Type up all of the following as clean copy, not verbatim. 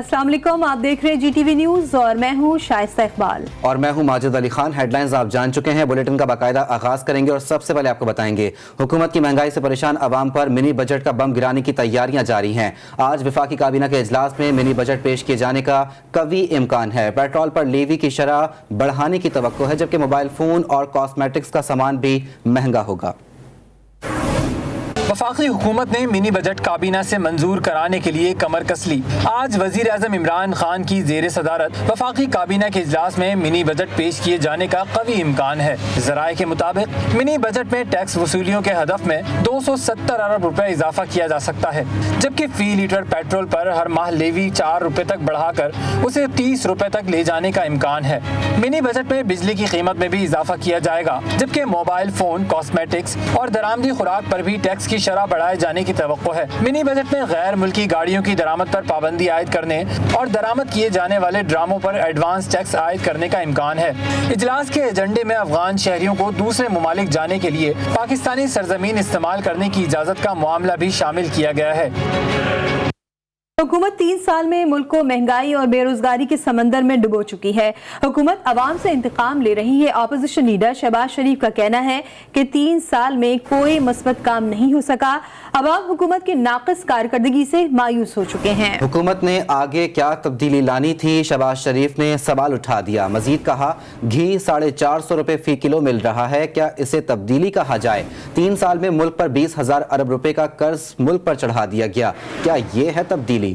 अस्सलाम वालेकुम, आप देख रहे हैं GTV न्यूज़ और मैं हूं शाइस्ता इकबाल और मैं हूं माजिद अली खान। हेडलाइंस आप जान चुके हैं, बुलेटिन का बाकायदा आगाज करेंगे और सबसे पहले आपको बताएंगे हुकूमत की महंगाई से परेशान अवाम पर मिनी बजट का बम गिराने की तैयारियां जारी हैं। आज वफाकी काबीना के इजलास में मिनी बजट पेश किए जाने का कवी इम्कान है। पेट्रोल पर लेवी की शरह बढ़ाने की तवक्को है, जबकि मोबाइल फोन और कॉस्मेटिक्स का सामान भी महंगा होगा। वफाकी हुकूमत ने मिनी बजट काबीना से मंजूर कराने के लिए कमर कस ली। आज वजीर आज़म इमरान खान की जेर सदारत वफाकी काबीना के इजलास में मिनी बजट पेश किए जाने का कवी इम्कान है। ज़राए के मुताबिक मिनी बजट में टैक्स वसूलियों के हदफ में 270 अरब रुपए इजाफा किया जा सकता है, जबकि फी लीटर पेट्रोल पर हर माह लेवी 4 रुपए तक बढ़ाकर उसे 30 रुपए तक ले जाने का इम्कान है। मिनी बजट में बिजली की कीमत में भी इजाफा किया जाएगा, जबकि मोबाइल फोन, कॉस्मेटिक्स और दरामदी खुराक पर भी टैक्स की शरह बढ़ाए जाने की तवक्को है। मिनी बजट में गैर मुल्की गाड़ियों की दरामद पर पाबंदी आयद करने और दरामद किए जाने वाले ड्रामों पर एडवांस टैक्स आयद करने का इम्कान है। इजलास के एजेंडे में अफगान शहरियों को दूसरे ममालिक जाने के लिए पाकिस्तानी सरजमीन इस्तेमाल करने की इजाज़त का मामला भी शामिल किया गया है। हुकूमत 3 साल में मुल्क को महंगाई और बेरोजगारी के समंदर में डुबो चुकी है। हुकूमत अवाम से इंतकाम ले रही है। ऑपोजिशन लीडर शहबाज शरीफ का कहना है कि 3 साल में कोई मुस्बत काम नहीं हो सका। अवाम हुकूमत की नाक़िस कारकर्दगी से मायूस हो चुके हैं। हुकूमत ने आगे क्या तब्दीली लानी थी, शहबाज शरीफ ने सवाल उठा दिया। मजीद कहा, घी 450 रुपए फी किलो मिल रहा है, क्या इसे तब्दीली कहा जाए? 3 साल में मुल्क पर 20,000 अरब रुपए का कर्ज मुल्क पर चढ़ा दिया गया, क्या ये है तब्दीली?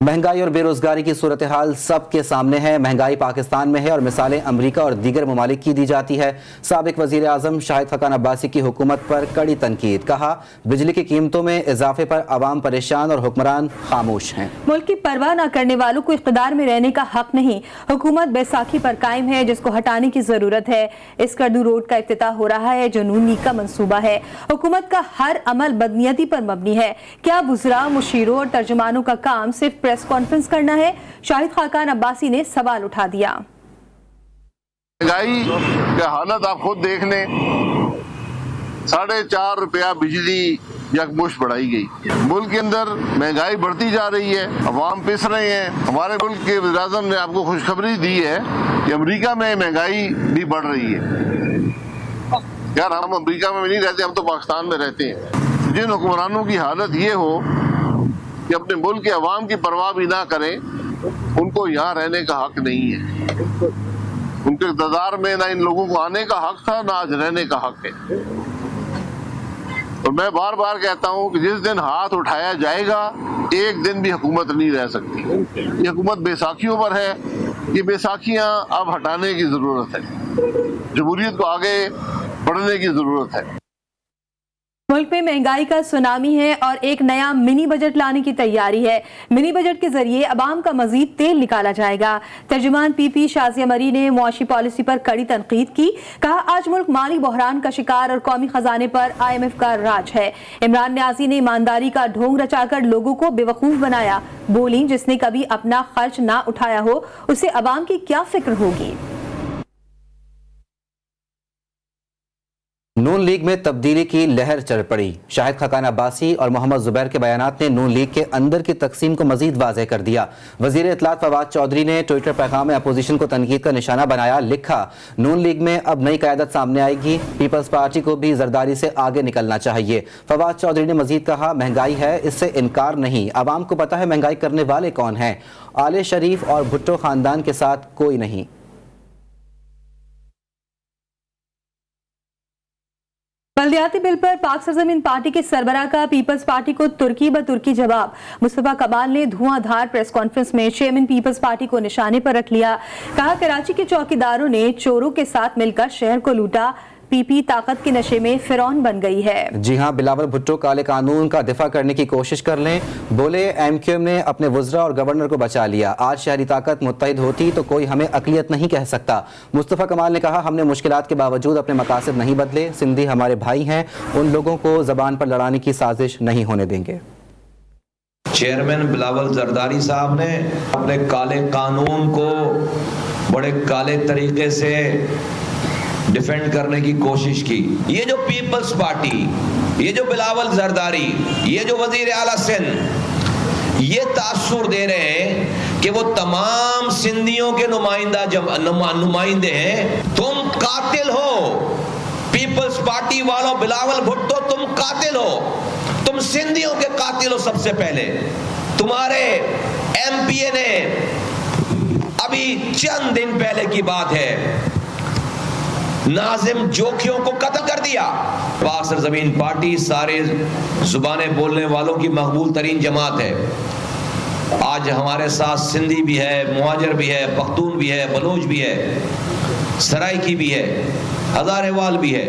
महंगाई और बेरोजगारी की सूरत हाल सबके सामने है। महंगाई पाकिस्तान में है और मिसालें अमरीका और दीगर ममालिक की दी जाती है। साबिक वजीर आजम शाहिद खकान अब्बासी की हुकूमत पर कड़ी तनकीद। कहा, बिजली की कीमतों में इजाफे पर अवाम परेशान और हुक्मरान खामोश हैं। मुल्क की परवाह न करने वालों को इख्तिदार में रहने का हक नहीं। हुकूमत बैसाखी पर कायम है, जिसको हटाने की जरूरत है। इस कर्दू रोड का इफ्तिताह हो रहा है, जो नून लीग का मंसूबा है। हुकूमत का हर अमल बदनीयती पर मबनी है। क्या बुज़रा, मुशीरों और तर्जुमानों का काम सिर्फ प्रेस कॉन्फ्रेंस करना है? शाहिद खकान अब्बासी ने सवाल उठा दिया। महंगाई के हालत आप खुद देख लें। 4.5 रुपया बिजली यकमुश्त बढ़ाई गई। मुल्क के अंदर महंगाई बढ़ती जा रही है, अवाम पिस रहे हैं। हमारे मुल्क के वज़ीर आज़म ने आपको खुशखबरी दी है कि अमेरिका में महंगाई भी बढ़ रही है। यार, हम अमेरिका में नहीं रहते, हम तो पाकिस्तान में रहते हैं। जिन हुक्मरानों की हालत ये हो कि अपने मुल्क के अवाम की परवाह भी ना करें, उनको यहाँ रहने का हक नहीं है। उनके इक़्तिदार में ना इन लोगों को आने का हक था, ना आज रहने का हक है। और मैं बार बार कहता हूँ कि जिस दिन हाथ उठाया जाएगा, एक दिन भी हुकूमत नहीं रह सकती। ये हुकूमत बैसाखियों पर है। ये बैसाखियाँ अब हटाने की ज़रूरत है। जमहूरियत को आगे बढ़ने की ज़रूरत है। मुल्क में महंगाई का सुनामी है और एक नया मिनी बजट लाने की तैयारी है। मिनी बजट के जरिए अवाम का मजीद तेल निकाला जाएगा। तर्जुमान PP शाजिया मरी ने मुआशी पॉलिसी पर कड़ी तनकीद की। कहा, आज मुल्क माली बहरान का शिकार और कौमी खजाने पर IMF का राज है। इमरान न्याजी ने ईमानदारी का ढोंग रचाकर लोगों को बेवकूफ बनाया। बोली, जिसने कभी अपना खर्च ना उठाया हो, उसे अवाम की क्या फिक्र होगी। नून लीग में तब्दीली की लहर चल पड़ी। शाहिद खकान अब्बासी और मोहम्मद जुबैर के बयानात ने नून लीग के अंदर की तकसीम को मजीद वाज़ेह कर दिया। वजीर इत्तलात फवाद चौधरी ने ट्विटर पैगाम में अपोजिशन को तनकीद का निशाना बनाया। लिखा, नून लीग में अब नई क़यादत सामने आएगी, पीपल्स पार्टी को भी जरदारी से आगे निकलना चाहिए। फवाद चौधरी ने मजीद कहा, महंगाई है, इससे इनकार नहीं। आवाम को पता है महंगाई करने वाले कौन हैं। आले शरीफ और भुट्टो खानदान के साथ कोई नहीं। बल्दियाती बिल पर पाक सरजमीन पार्टी के सरबराह का पीपल्स पार्टी को तुर्की ब तुर्की जवाब। मुस्तफा कमाल ने धुआंधार प्रेस कॉन्फ्रेंस में चेयरमैन पीपल्स पार्टी को निशाने पर रख लिया। कहा, कराची के चौकीदारों ने चोरों के साथ मिलकर शहर को लूटा। PP ताकत के नशे में फिरौन बन गई है। जी हाँ, बिलावल भुट्टो काले कानून का दिफा करने की कोशिश कर लें। बोले, MQM ने अपने वज़रा और गवर्नर को बचा लिया। आज शहरी ताकत मुत्तहिद होती तो कोई हमें अक़लियत नहीं कह सकता। मुस्तफ़ा कमाल ने कहा, हमने मुश्किलात के बावजूद अपने मकासद नहीं बदले। सिंधी हमारे भाई हैं, उन लोगों को ज़बान पर लड़ाने की साजिश नहीं होने देंगे। चेयरमैन बिलावल जरदारी साहब ने अपने काले कानून को बड़े काले तरीके से डिफेंड करने की कोशिश की। ये जो पीपल्स पार्टी, ये जो बिलावल जरदारी, ये जो वजीर आला सिंध, ये तासुर दे रहे हैं कि वो तमाम सिंधियों के नुमाइंदे हैं। तुम कातिल हो, पीपल्स पार्टी वालों, बिलावल भुट्टो तुम कातिल हो, तुम सिंधियों के कातिल हो। सबसे पहले तुम्हारे एमपीए ने अभी चंद दिन पहले की बात है, नाजिम जोखियों को कत्ल कर दिया। पाक सरजमीन पार्टी सारे जुबानें बोलने वालों की मकबूल तरीन जमात है। आज हमारे साथ सिंधी भी है, मुहाजिर भी है, पख्तून भी है, बलोच भी है, सराइकी भी है, हजारेवाल भी है,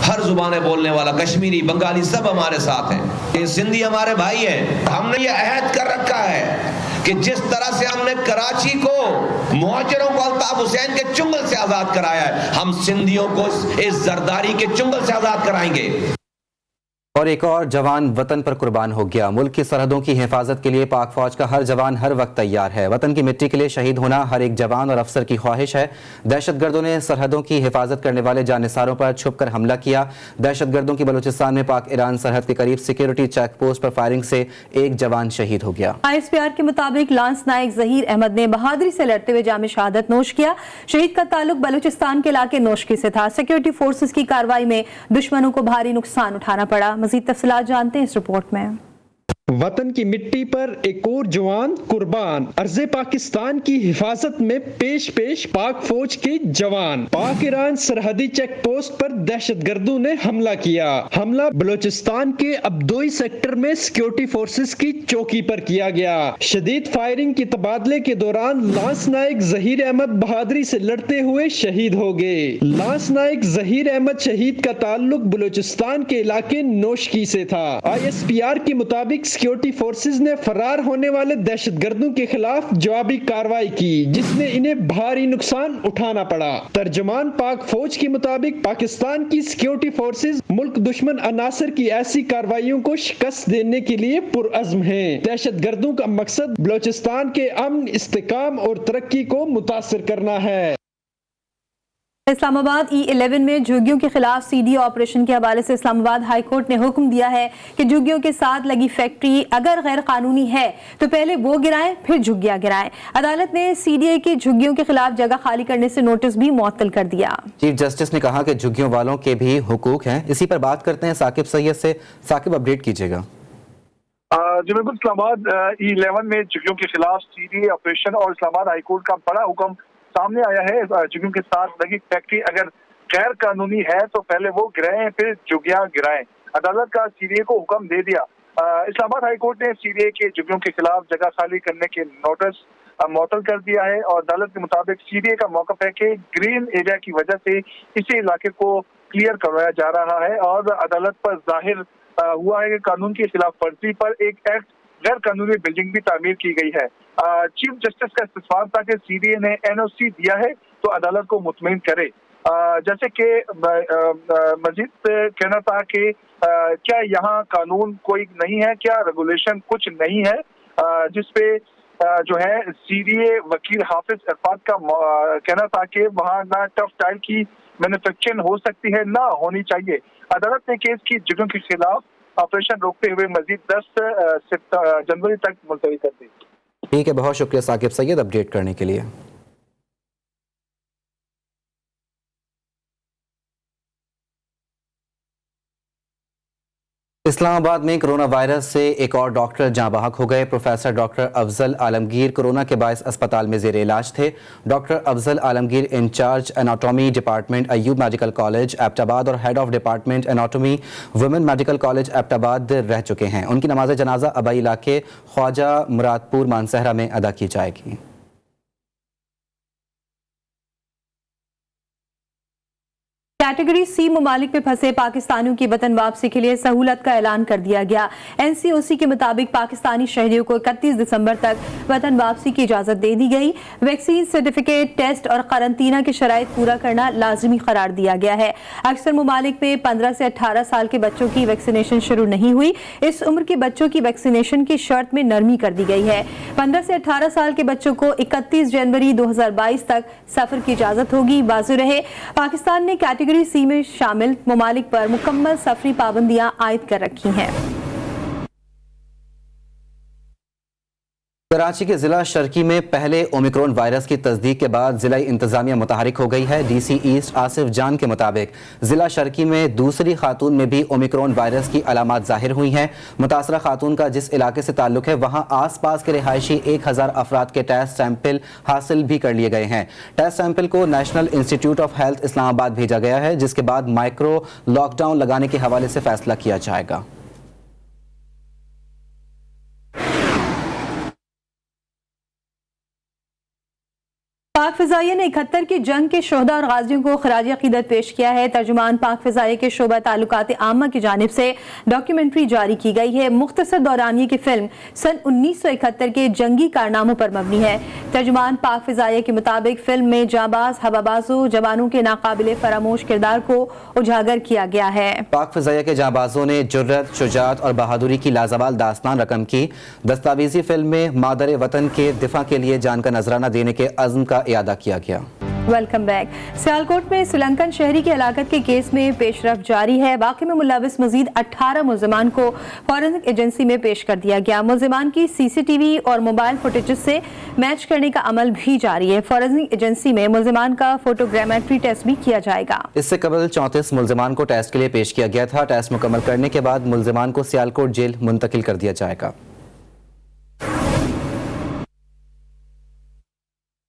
हर जुबानें बोलने वाला, कश्मीरी, बंगाली, सब हमारे साथ हैं। ये सिंधी हमारे भाई हैं। हमने ये अहद कर रखा है कि जिस तरह से हमने कराची को मुहाजिरों को अल्ताफ हुसैन के चुंगल से आजाद कराया है, हम सिंधियों को इस जरदारी के चुंगल से आजाद कराएंगे। और एक और जवान वतन पर कुर्बान हो गया। मुल्क की सरहदों की हिफाजत के लिए पाक फौज का हर जवान हर वक्त तैयार है। वतन की मिट्टी के लिए शहीद होना हर एक जवान और अफसर की ख्वाहिश है। दहशतगर्दों ने सरहदों की हिफाजत करने वाले जानिसारों पर छुपकर हमला किया। दहशतगर्दों की बलूचिस्तान में पाक ईरान सरहद के करीब सिक्योरिटी चेक पोस्ट पर फायरिंग से एक जवान शहीद हो गया। ISPR के मुताबिक लांस नायक जहीर अहमद ने बहादुरी से लड़ते हुए जाम शहादत नोश किया। शहीद का ताल्लुक बलूचिस्तान के इलाके नोशकी से था। सिक्योरिटी फोर्सेस की कार्रवाई में दुश्मनों को भारी नुकसान उठाना पड़ा। मजीद तफसीलात जानते हैं इस रिपोर्ट में। वतन की मिट्टी पर एक और जवान कुर्बान। अर्ज़े पाकिस्तान की हिफाजत में पेश पाक फौज के जवान। पाक ईरान सरहदी चेक पोस्ट पर दहशतगर्दों ने हमला किया। हमला बलूचिस्तान के अब्दोई सेक्टर में सिक्योरिटी फोर्सेस की चौकी पर किया गया। शदीद फायरिंग के तबादले के दौरान लांस नायक जहीर अहमद बहादुरी से लड़ते हुए शहीद हो गए। लांस नायक जहीर अहमद शहीद का ताल्लुक बलूचिस्तान के इलाके नोशकी से था। ISPR के मुताबिक सिक्योरिटी फोर्सेस ने फरार होने वाले दहशतगर्दों के खिलाफ जवाबी कार्रवाई की, जिसने इन्हें भारी नुकसान उठाना पड़ा। तर्जुमान पाक फौज के मुताबिक पाकिस्तान की सिक्योरिटी फोर्सेस मुल्क दुश्मन अनासर की ऐसी कार्रवाइयों को शिकस्त देने के लिए पुरअज़्म हैं। दहशतगर्दों का मकसद बलूचिस्तान के अमन, इस्तेकाम और तरक्की को मुतासिर करना है। इस्लामाबाद E11 में झुग्गियों के खिलाफ CD ऑपरेशन के हवाले से इस्लामाबाद हाई कोर्ट ने हुक्म दिया है कि झुग्गियों के साथ लगी फैक्ट्री अगर गैर कानूनी है तो पहले वो गिराएं फिर झुग्गियां गिराएं। अदालत ने CDA की झुग्गियों के खिलाफ जगह खाली करने से नोटिस भी मुअत्तल कर दिया। चीफ जस्टिस ने कहा कि झुग्गियों वालों के भी हुकूक हैं। इसी पर बात करते हैं साकिब सैयद से। साकिब, अपडेट कीजिएगा। जी बिल्कुल, इस्लामाबाद E11 में झुग्गियों के खिलाफ CDA ऑपरेशन और इस्लामाबाद हाई कोर्ट का बड़ा हुक्म सामने आया है। झुग्गियों के साथ लगी फैक्ट्री अगर गैर कानूनी है तो पहले वो गिराएं फिर झुग्गियां गिराएं। अदालत का CDA को हुक्म दे दिया। इस्लामाबाद हाई कोर्ट ने CDA के झुग्गियों के खिलाफ जगह खाली करने के नोटिस मुअत्तल कर दिया है और अदालत के मुताबिक CDA का मौक़िफ़ है कि ग्रीन एरिया की वजह से इसी इलाके को क्लियर करवाया जा रहा है और अदालत पर जाहिर हुआ है कि कानून की खिलाफ वर्जी पर एक एक्ट गैर कानूनी बिल्डिंग भी तामीर की गई है। चीफ जस्टिस का इस्तिफाम था कि CDA ने NOC दिया है तो अदालत को मुतमईन करे। जैसे कि मजीद कहना था कि क्या यहाँ कानून कोई नहीं है, क्या रेगुलेशन कुछ नहीं है, जिसपे जो है CDA वकील हाफिज अरफात का कहना था कि वहाँ ना टफ टाइल की मैन्युफैक्चरिंग हो सकती है ना होनी चाहिए। अदालत ने केस की झुग्गियों के खिलाफ ऑपरेशन रोकते हुए मजीद 10 जनवरी तक मुलतवी कर दी। ठीक है, बहुत शुक्रिया साकिब सैयद अपडेट करने के लिए। इस्लामाबाद में कोरोना वायरस से एक और डॉक्टर जाँ बहक हो गए। Professor doctor Afzal Alamgir corona के बायस अस्पताल में जेर इलाज थे। Doctor Afzal Alamgir incharge anatomy department Ayub medical college Abbottabad और head of department anatomy women medical college Abbottabad रह चुके हैं। उनकी नमाज जनाजा अबई इलाके ख्वाजा मुरादपुर मानसहरा में अदा की जाएगी। कैटेगरी सी ममालिक में फंसे पाकिस्तानियों की वतन वापसी के लिए सहूलत का ऐलान कर दिया गया। NCOC के मुताबिक पाकिस्तानी शहरियों को 31 दिसंबर तक वतन वापसी की इजाजत दे दी गई। वैक्सीन सर्टिफिकेट, टेस्ट और कारंटीना के शराइत पूरा करना लाजमी करार दिया गया है। अक्सर ममालिक में 15 से 18 साल के बच्चों की वैक्सीनेशन शुरू नहीं हुई। इस उम्र के बच्चों की वैक्सीनेशन की शर्त में नरमी कर दी गई है। 15 से 18 साल के बच्चों को 31 जनवरी 2022 तक सफर की इजाजत होगी। वाज़ेह रहे, पाकिस्तान ने कैटेगरी सी में शामिल ममालिक पर मुकम्मल सफरी पाबंदियां आयद कर रखी हैं। कराची के जिला शर्की में पहले ओमिक्रॉन वायरस की तस्दीक के बाद जिला इंतजामिया मुतहरिक हो गई है। DC ईस्ट आसिफ जान के मुताबिक जिला शर्की में दूसरी खातून में भी ओमिक्रॉन वायरस की अलामात जाहिर हुई हैं। मुतासरा खातून का जिस इलाके से ताल्लुक है वहां आस पास के रिहायशी 1000 अफराद के टेस्ट सैंपल हासिल भी कर लिए गए हैं। टेस्ट सैंपल को national institute of health Islamabad भेजा गया है, जिसके बाद माइक्रो लॉकडाउन लगाने के हवाले से फैसला किया जाएगा। पाक फ़िज़ाइया ने 71 की जंग के शोहदा और गाजियों को खराज अक़ीदत पेश किया है। तर्जुमान पाक फ़िज़ाइया के शोबा ताल्लुकात आम्मा की जानिब से डॉक्यूमेंट्री जारी की गई है। मुख्तसर दौरानिये की फिल्म सन 1971 के जंगी कारनामों पर मबनी है। तर्जुमान पाक फ़िज़ाइया के मुताबिक फिल्म में जाबाज हवाबाजों जवानों के नाकाबिले फरामोश किरदार को उजागर किया गया है। पाक फ़िज़ाइया के जाबाजों ने जुर्रत, शुजाअत और बहादुरी की लाजवाल दास्तान रकम की। दस्तावेजी फिल्म में मादर वतन के दिफा के लिए जान का नजराना देने के अज़्म का इयादा किया गया। Welcome back. सियालकोट में श्रीलंकन शहरी की हलाकत के केस में पेशरफ जारी है। वाक़े में मुलविस मजीद 18 मुल्ज़िमान को फॉरेंसिक एजेंसी में पेश कर दिया गया। मुल्ज़िमान की CCTV और मोबाइल फुटेज से मैच करने का अमल भी जारी है। फॉरेंसिक एजेंसी में मुल्ज़िमान का फोटोग्रामेट्री टेस्ट भी किया जाएगा। इससे कबल 34 मुल्ज़िमान को टेस्ट के लिए पेश किया गया था। टेस्ट मुकम्मल करने के बाद मुल्ज़िमान को सियालकोट जेल मुंतकिल कर दिया जाएगा।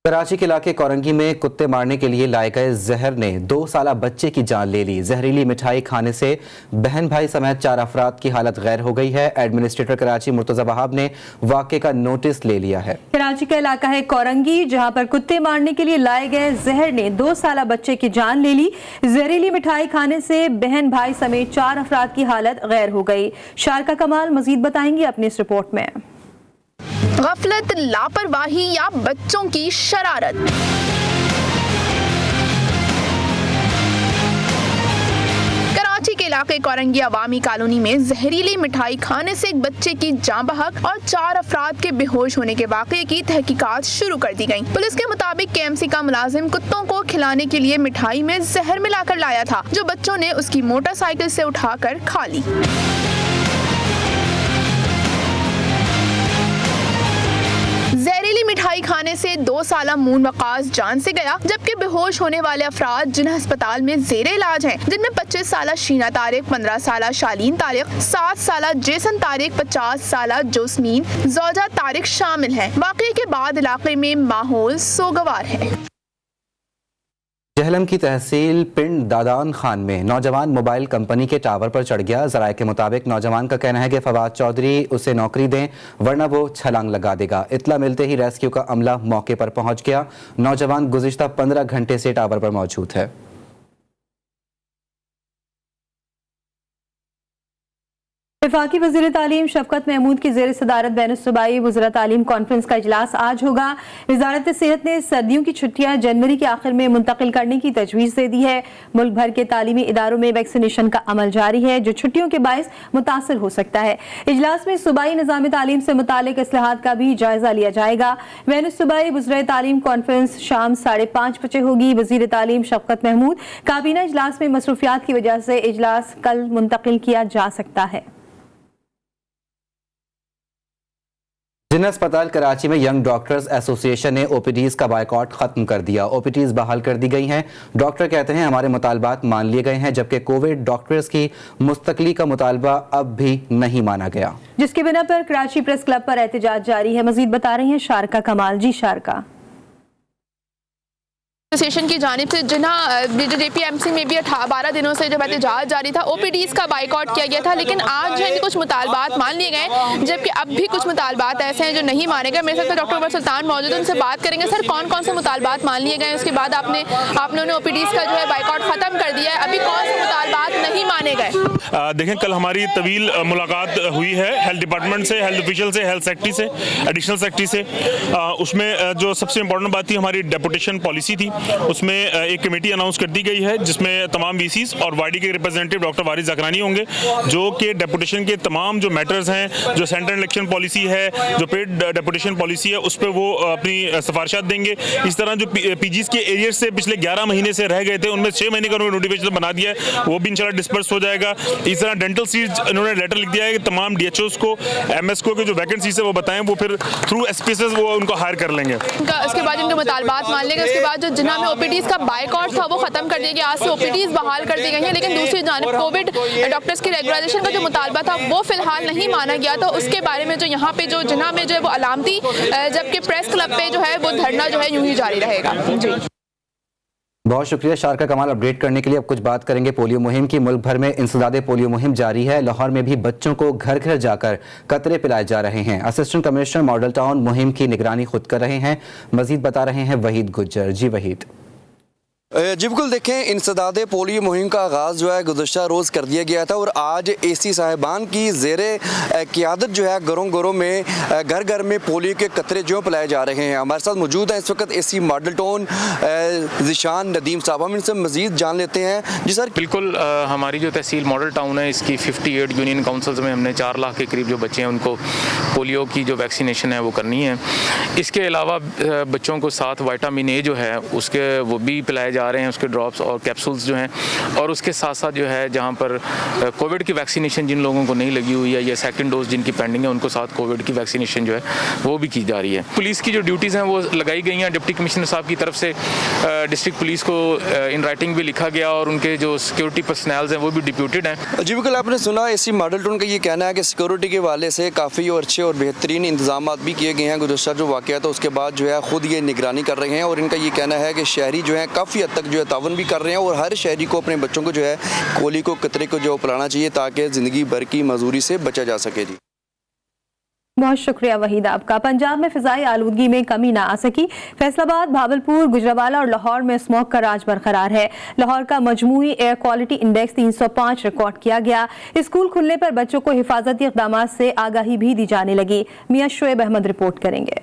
कराची के इलाके कोरंगी में कुत्ते मारने के लिए लाए गए जहर ने 2 साला बच्चे की जान ले ली। जहरीली मिठाई खाने से बहन भाई समेत 4 अफराद की हालत गैर हो गई है। एडमिनिस्ट्रेटर कराची मुर्तजा वहाब ने वाक़े का नोटिस ले लिया है। कराची का इलाका है कोरंगी, जहां पर कुत्ते मारने के लिए लाए गए जहर ने 2 साला बच्चे की जान ले ली। जहरीली मिठाई खाने से बहन भाई समेत 4 अफराद की हालत गैर हो गई। शारका कमाल मजीद बताएंगी अपनी इस रिपोर्ट में। गफलत, लापरवाही या बच्चों की शरारत, कराची के इलाके कोरंगी अवामी कॉलोनी में जहरीली मिठाई खाने से एक बच्चे की जान बहक और 4 अफराद के बेहोश होने के वाक़े की तहकीकात शुरू कर दी गई। पुलिस के मुताबिक KMC का मुलाजिम कुत्तों को खिलाने के लिए मिठाई में जहर मिलाकर लाया था, जो बच्चों ने उसकी मोटरसाइकिल से उठाकर खा ली। जहरीली मिठाई खाने से 2 साला मून वकास जान से गया, जबकि बेहोश होने वाले अफराद जिन्हें अस्पताल में जेरे इलाज हैं, जिनमें 25 साला शीना तारिक, 15 साला शालीन तारिक, 7 साला जेसन तारिक, 50 साला जोस्मीन जौजा तारिक शामिल हैं। वाक़े के बाद इलाके में माहौल सोगवार है। जहलम की तहसील पिंड दादान खान में नौजवान मोबाइल कंपनी के टावर पर चढ़ गया। ज़राए के मुताबिक नौजवान का कहना है कि फवाद चौधरी उसे नौकरी दें वरना वो छलांग लगा देगा। इत्ला मिलते ही रेस्क्यू का अमला मौके पर पहुंच गया। नौजवान गुज़िश्ता 15 घंटे से टावर पर मौजूद है। वफाकी वज़ीर तालीम शफकत महमूद की ज़ेर सदारत बैनुल-सूबाई वज़रा तालीम कॉन्फ्रेंस का इजलास आज होगा। वज़ारत सेहत ने सर्दियों की छुट्टियां जनवरी के आखिर में मुंतकिल करने की तजवीज़ दे दी है। मुल्क भर के तालीमी इदारों में वैक्सीनेशन का अमल जारी है, जो छुट्टियों के बायस मुतासर हो सकता है। इजलास में सूबाई निज़ाम तालीम से मुतालिक इस्लाहात का भी जायजा लिया जाएगा। बैनुल-सूबाई वज़रा तालीम कॉन्फ्रेंस शाम 5:30 बजे होगी। वज़ीर तालीम शफकत महमूद काबीना इजलास में मसरूफियात की वजह से इजलास कल मुंतकिल किया जा सकता है। जिला अस्पताल कराची में यंग डॉक्टर्स एसोसिएशन ने OPDs का बायकॉट खत्म कर दिया। OPDs बहाल कर दी गई हैं। डॉक्टर कहते हैं हमारे मुतालबात मान लिए गए हैं, जबकि कोविड डॉक्टर्स की मुस्तकली का मुतालबा अब भी नहीं माना गया, जिसकी बिना पर कराची प्रेस क्लब पर एहतजाज जारी है। मजीद बता रही हैं शारका कमाल। जी शारका। एसोसिएशन की जानिब से जिन्हा JPMC में भी 12 दिनों से जब एहतजाज जारी था, OPDs का बाइकआउट किया गया था, लेकिन आज जो है कुछ मुतालबात मान लिए गए, जबकि अब भी कुछ मुतालबात ऐसे हैं जो नहीं माने गए। मेरे साथ डॉक्टर उमर सुल्तान मौजूद, उनसे बात करेंगे। सर, कौन कौन से मुतालबात मान लिए गए, उसके बाद आपने उन्हें OPDs का जो है बाइकआउट खत्म कर दिया है, अभी कौन से मुतालबात नहीं माने गए? देखें, कल हमारी तवील मुलाकात हुई है हेल्थ डिपार्टमेंट से, हेल्थ ऑफिशियल से, हेल्थ सेक्रेटरी से, एडिशनल सेक्रेटरी से। उसमें जो सबसे इम्पोर्टेंट बात थी हमारी डेपुटेशन पॉलिसी थी। उसमें एक कमेटी अनाउंस कर दी गई है जिसमें तमाम VCs और YD के रिप्रेजेंटेटिव डॉक्टर वारिस ज़करानी होंगे, जो कि डेपुटेशन के तमाम जो मैटर्स हैं, जो सेंट्रल इलेक्शन पॉलिसी है, जो पेड डेपुटेशन पॉलिसी है, उस पर वो अपनी सिफारिशात देंगे। इस तरह जो PGs के एरियर्स से पिछले 11 महीने से रह गए थे, उनमें 6 महीने का उन्होंने नोटिफिकेशन बना दिया है, वो भी इंशाल्लाह डिस्पर्स हो जाएगा। इस तरह डेंटल सीट्स इन्होंने लेटर लिख दिया है कि तमाम DHOs को, MSO के जो वैकेंसीज है वो बताएं, वो फिर थ्रू SPSs वो उनको हायर कर लेंगे। उसके बाद इनके मुतालबात मान लेंगे। उसके बाद जो जिन्हा में OPDs का बाइकआउट था वो खत्म कर दिया गया, आज से OPDs बहाल कर दी गई हैं, लेकिन दूसरी जानिब कोविड डॉक्टर्स की रेगुलाइजेशन का जो मुतालबा था वो फिलहाल नहीं माना गया। तो उसके बारे में जो यहाँ पे जो जिन्हा में जो है वो अलामती, जबकि प्रेस क्लब पे जो है वो धरना जो है यूं ही जारी रहेगा। जी, बहुत शुक्रिया शारका कमाल अपडेट करने के लिए। अब कुछ बात करेंगे पोलियो मुहिम की। मुल्क भर में इंसदादे पोलियो मुहिम जारी है। लाहौर में भी बच्चों को घर घर जाकर कतरे पिलाए जा रहे हैं। असिस्टेंट कमिश्नर मॉडल टाउन मुहिम की निगरानी खुद कर रहे हैं। मजीद बता रहे हैं वहीद गुज्जर। जी वहीद। जी बिल्कुल, देखें, इंसदादे पोलियो मुहिम का आगाज़ जो है गुज़श्ता रोज़ कर दिया गया था और आज AC साहिबान की ज़ेरे क़ियादत जो है घरों घरों में घर घर में पोलियो के कतरे जो पिलाए जा रहे हैं। हमारे साथ मौजूद हैं इस वक्त AC model town Zeeshan Nadeem साहब, हम इनसे मज़ीद जान लेते हैं। जी सर। बिल्कुल, हमारी जो तहसील मॉडल टाउन है इसकी 58 यूनियन काउंसिल्स में हमने 4 लाख के करीब जो बच्चे हैं उनको पोलियो की जो वैक्सीनेशन है वो करनी है। इसके अलावा बच्चों को साथ विटामिन A जो है उसके वो भी पिलाए जा रहे हैं, उसके ड्रॉप्स और कैप्सूल्स जो हैं, और उसके साथ साथ जो है जहां पर कोविड की वैक्सीनेशन जिन लोगों को नहीं लगी हुई है या सेकंड डोज जिनकी पेंडिंग है उनको साथ कोविड की वैक्सीनेशन जो है वो भी की जा रही है। पुलिस की जो ड्यूटीज़ हैं वो लगाई गई हैं। डिप्टी कमिश्नर साहब की तरफ से डिस्ट्रिक्ट पुलिस को इन राइटिंग भी लिखा गया और उनके जो सिक्योरिटी पर्सनल्स हैं वो भी डिप्यूटेड हैं। जी बिल्कुल, आपने सुना AC मॉडल टाउन का ये कहना है कि सिक्योरिटी के वाले से काफ़ी और अच्छे और बेहतरीन इंतजाम भी किए गए हैं। गुज़श्ता जो वाक़या था उसके बाद जो है ख़ुद ये निगरानी कर रहे हैं और इनका ये कहना है कि शहरी जो है काफ़ी हद तक जो है तावन भी कर रहे हैं और हर शहरी को अपने बच्चों को जो है पोलियो को कतरे को जो पिलाना चाहिए ताकि ज़िंदगी भर की मजदूरी से बचा जा सके। जी बहुत शुक्रिया वहीद आपका। पंजाब में फिजाई आलूदगी में कमी ना आ सकी। फैसलाबाद, भावलपुर, गुजरावाला और लाहौर में स्मॉग का राज बरकरार है। लाहौर का मजमूई एयर क्वालिटी इंडेक्स 305 रिकॉर्ड किया गया। स्कूल खुलने पर बच्चों को हिफाजती इक़दामात से आगाही भी दी जाने लगी। मियां शुएब अहमद रिपोर्ट करेंगे।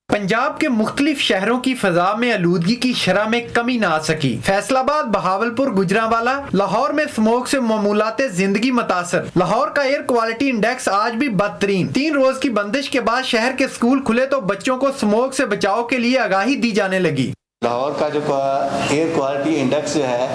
पंजाब के मुख्तलिफ शहरों की फजा में आलूदगी की शरह में कमी ना आ सकी। फैसलाबाद, बहावलपुर, गुजरावाला, लाहौर में स्मोक से मामूलाते जिंदगी मुतासर। लाहौर का एयर क्वालिटी इंडेक्स आज भी बदतरीन। 3 रोज की बंदिश के बाद शहर के स्कूल खुले तो बच्चों को स्मोक से बचाव के लिए आगाही दी जाने लगी। लाहौर का जो एयर क्वालिटी इंडेक्स जो है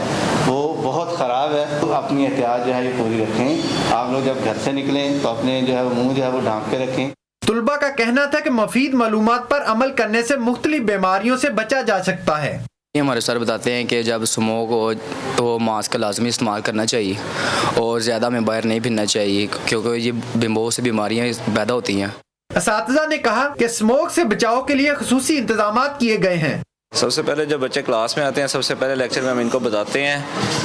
वो बहुत ख़राब है, तो अपनी एहतियात जो है ये पूरी रखें। आप लोग जब घर से निकलें तो अपने जो है मुँह जो है वो ढांप के रखें। तुलबा का कहना था कि मफीद मालूमात पर अमल करने से मुख्तलिफ बीमारियों से बचा जा सकता है। हमारे सर बताते हैं कि जब स्मोक हो तो मास्क लाजमी इस्तेमाल करना चाहिए और ज़्यादा में बाहर नहीं फिरना चाहिए क्योंकि ये बहुत सी बीमारियाँ पैदा होती हैं। असातिज़ा ने कहा कि स्मोक से बचाव के लिए खुसूसी इंतजाम किए गए हैं। सबसे पहले जब बच्चे क्लास में आते हैं सबसे पहले लेक्चर में हम इनको बताते हैं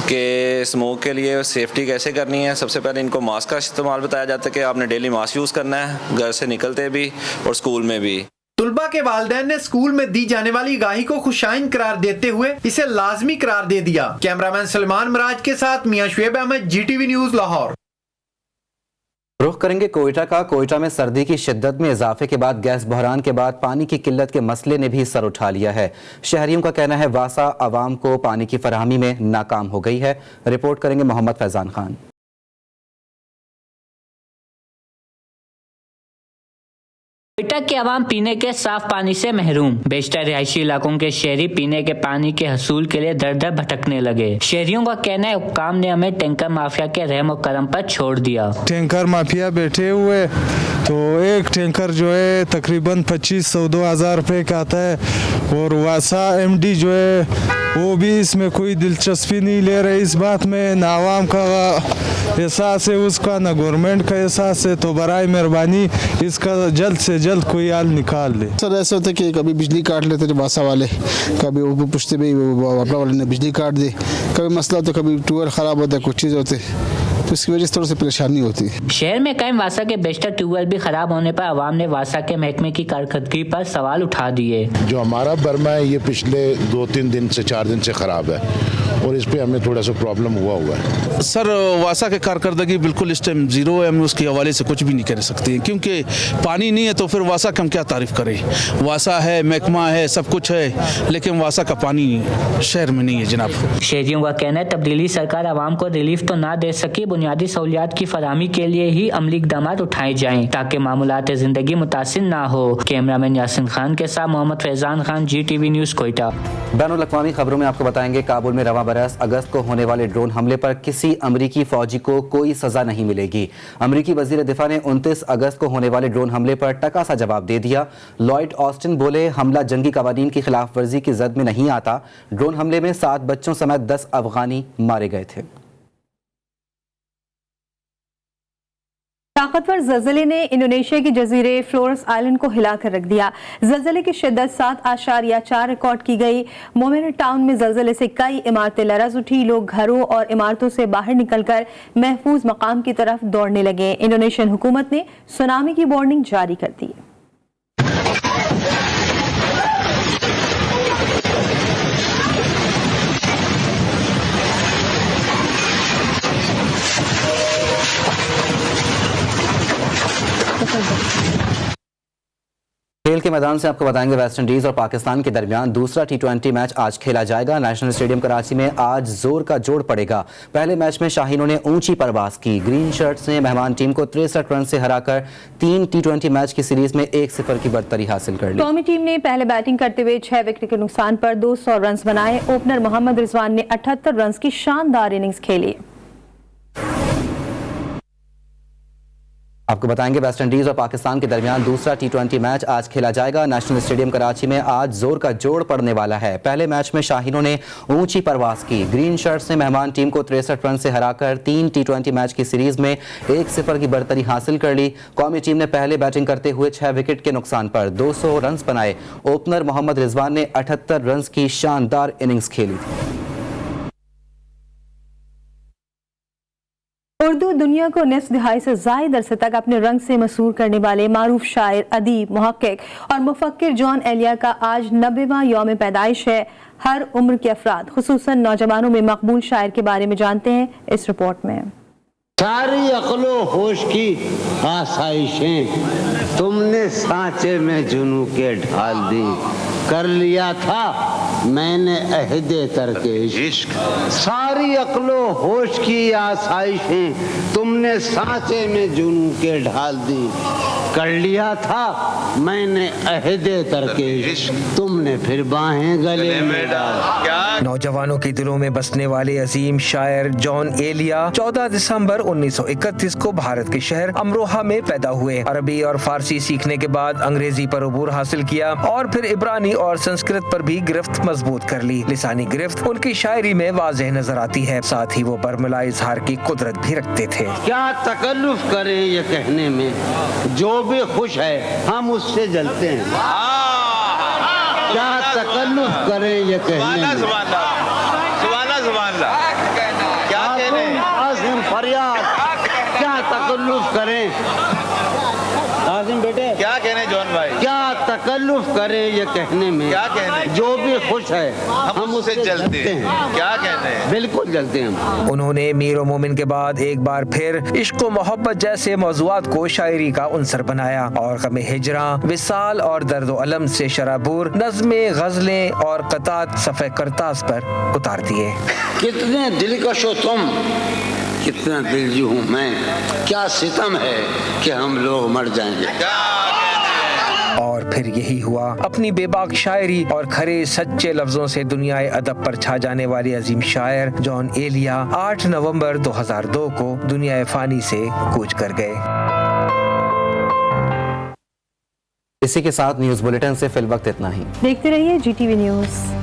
कि स्मोक के लिए सेफ्टी कैसे करनी है। सबसे पहले इनको मास्क का इस्तेमाल बताया जाता है कि आपने डेली मास्क यूज़ करना है, घर से निकलते भी और स्कूल में भी। तुलबा के वालिदैन ने स्कूल में दी जाने वाली आगाही को खुशाइन करार देते हुए इसे लाजमी करार दे दिया। कैमरामैन सलमान मराज के साथ मियां शुएब अहमद, GTV न्यूज़, लाहौर। रुख करेंगे कोयटा का। कोयटा में सर्दी की शिद्दत में इजाफे के बाद गैस बहरान के बाद पानी की किल्लत के मसले ने भी सर उठा लिया है। शहरियों का कहना है वासा आवाम को पानी की फराहमी में नाकाम हो गई है। रिपोर्ट करेंगे मोहम्मद फैजान खान। कोयटा के अवाम पीने के साफ पानी से महरूम। बेशतर रिहायशी इलाकों के शहरी पीने के पानी के हसूल के लिए दर दर भटकने लगे। शहरियों का कहना है हुक्काम ने हमें टैंकर माफिया के रहम और करम पर छोड़ दिया। टैंकर माफिया बैठे हुए तो एक टैंकर जो है तकरीबन 2500-2000 रुपए का आता है और वासा MD जो है वो भी इसमें कोई दिलचस्पी नहीं ले रहे इस बात में, ना आवाम का एहसास है उसका, ना गवर्नमेंट का एहसास है। तो बराए मेहरबानी इसका जल्द से जल्द कोई हल निकाल ले। सर ऐसा होता है कि कभी बिजली काट लेते थे वासा वाले, कभी वो पूछते भाई अपना वाले ने बिजली काट दी, कभी मसला होता, कभी ट्यूबवेल ख़राब होता है, कुछ चीज़ होते, तो इसकी वजह से थोड़ी सी परेशानी होती है। शहर में कायम वासा के बेशतर ट्यूबवेल भी खराब होने पर आवाम ने वासा के महकमे की कारकर्दगी पर सवाल उठा दिए। जो हमारा बर्मा है ये पिछले 2-3 दिन से 4 दिन से खराब है और इस पे हमें थोड़ा सा प्रॉब्लम हुआ है। सर वासा के कारकर्दगी बिल्कुल इस टाइम जीरो है, हम उसके हवाले से कुछ भी नहीं कह सकते क्योंकि पानी नहीं है तो फिर वासा का हम क्या तारीफ करें। वासा है, महकमा है, सब कुछ है, लेकिन वासा का पानी शहर में नहीं है जनाब। शहरियों का कहना है तब्दीली सरकार आवाम को रिलीफ तो ना दे सकी, बुनियादी सहूलियात की फराहमी के लिए ही अमली इकदाम उठाए जाएं ताकि मामूलात जिंदगी मुतासिर ना हो। कैमरामैन यासिन खान के साथ मोहम्मद फैजान खान, GTV न्यूज़, कोयटा। बैनुल अक़वामी खबरों में आपको बताएंगे काबुल में रवां बरस अगस्त को होने वाले ड्रोन हमले पर किसी अमरीकी फौजी को कोई सजा नहीं मिलेगी। अमरीकी वजीर दिफा ने 29 अगस्त को होने वाले ड्रोन हमले पर टका सा जवाब दे दिया। लॉयड ऑस्टिन बोले, हमला जंगी कवानीन की खिलाफ वर्जी की जद में नहीं आता। ड्रोन हमले में 7 बच्चों समेत 10 अफगानी मारे गए थे। ताकतवर ज़लज़ले ने इंडोनेशिया के जजीरे फ्लोरेंस आइलैंड को हिलाकर रख दिया। ज़लज़ले की शिद्दत 7.4 रिकॉर्ड की गई। मोमेना टाउन में ज़लज़ले से कई इमारतें लरज़ उठी। लोग घरों और इमारतों से बाहर निकलकर महफूज मकाम की तरफ दौड़ने लगे। इंडोनेशियन हुकूमत ने सुनामी की वार्निंग जारी कर दी। खेल के मैदान से आपको बताएंगे वेस्ट इंडीज और पाकिस्तान के दरमियान दूसरा T20 मैच आज खेला जाएगा। नेशनल स्टेडियम कराची में आज जोर का जोड़ पड़ेगा। पहले मैच में शाहीनों ने ऊंची परवाज की। ग्रीन शर्ट्स ने मेहमान टीम को 63 रन से हराकर 3 T20 मैच की सीरीज में 1-0 की बढ़तरी हासिल कर ली। कौमी टीम ने पहले बैटिंग करते हुए 6 विकेट के नुकसान पर 200 रन बनाए। ओपनर मोहम्मद रिजवान ने 78 रन की शानदार इनिंग्स खेली। आपको बताएंगे वेस्ट इंडीज और पाकिस्तान के दरमियान दूसरा T20 मैच आज खेला जाएगा। नेशनल स्टेडियम कराची में आज जोर का जोड़ पड़ने वाला है। पहले मैच में शाहीनों ने ऊंची परवाज की। ग्रीन शर्ट्स ने मेहमान टीम को 63 रन से हराकर 3 T20 मैच की सीरीज में 1-0 की बढ़तरी हासिल कर ली। कौमी टीम ने पहले बैटिंग करते हुए 6 विकेट के नुकसान पर 200 रन बनाए। ओपनर मोहम्मद रिजवान ने 78 रन की शानदार इनिंग्स खेली थी। उर्दू दुनिया को निस्फ दिहाई से ज़ायद अरसे तक अपने रंग से मशहूर करने वाले मारूफ शायर, अदीब, मुहक्किक और मुफक्किर जॉन एलिया का आज 90वां यौम पैदाइश है। हर उम्र के अफराद खुसूसन नौजवानों में मकबूल शायर के बारे में जानते हैं इस रिपोर्ट में। सारी अक्लो होश की आसाइशें तुमने सांचे में जुनू के ढाल दी। कर लिया था मैंने अहदे तरके इश्क। सारी अक्लो होश की आसाइशें तुमने सांचे में जुनू के ढाल दी। कर लिया था मैंने अहदे तरके इश्क, तुमने फिर बाहें गले में डाल। नौजवानों के दिलों में बसने वाले अजीम शायर जॉन एलिया 14 दिसंबर 1931 को भारत के शहर अमरोहा में पैदा हुए। अरबी और फारसी सीखने के बाद अंग्रेजी पर अबूर हासिल किया और फिर इब्रानी और संस्कृत पर भी गिरफ्त मजबूत कर ली। लिसानी गिरफ्त उनकी शायरी में वाज़ेह नजर आती है। साथ ही वो बरमला इजहार की कुदरत भी रखते थे। क्या तकल्लुफ करें ये कहने में, जो भी खुश है हम उससे जलते हैं। क्या तकल्लुफ करें ये कहने में, क्या आज़िम फरियाद, क्या तकल्लुफ करें आज़िम बेटे, क्या कहने जॉन भाई, क्या तकल्लुफ करें ये कहने में, क्या कहने, जो भी खुश है हम उससे जलते हैं। क्या कहते हैं, बिल्कुल जलते हैं। उन्होंने मीर और मोमिन के बाद एक बार फिर इश्क और मोहब्बत जैसे मौज़ूआत को शायरी का उनसर बनाया और गम हिजरा, विसाल और दर्द अलम से शराबूर नज़्में, गज़लें और क़तात सफ़े करतास पर उतार दिए। कितने दिलकश हो तुम, कितना दिलजू हूँ मैं, क्या सितम है कि हम लोग मर जाएंगे। और फिर यही हुआ। अपनी बेबाक शायरी और खरे सच्चे लफ्जों से दुनियाए अदब पर छा जाने वाली अजीम शायर जॉन एलिया 8 नवंबर 2002 को दुनियाए फानी से कूच कर गए। इसी के साथ न्यूज़ बुलेटिन से फिल वक्त इतना ही। देखते रहिए GTV न्यूज़।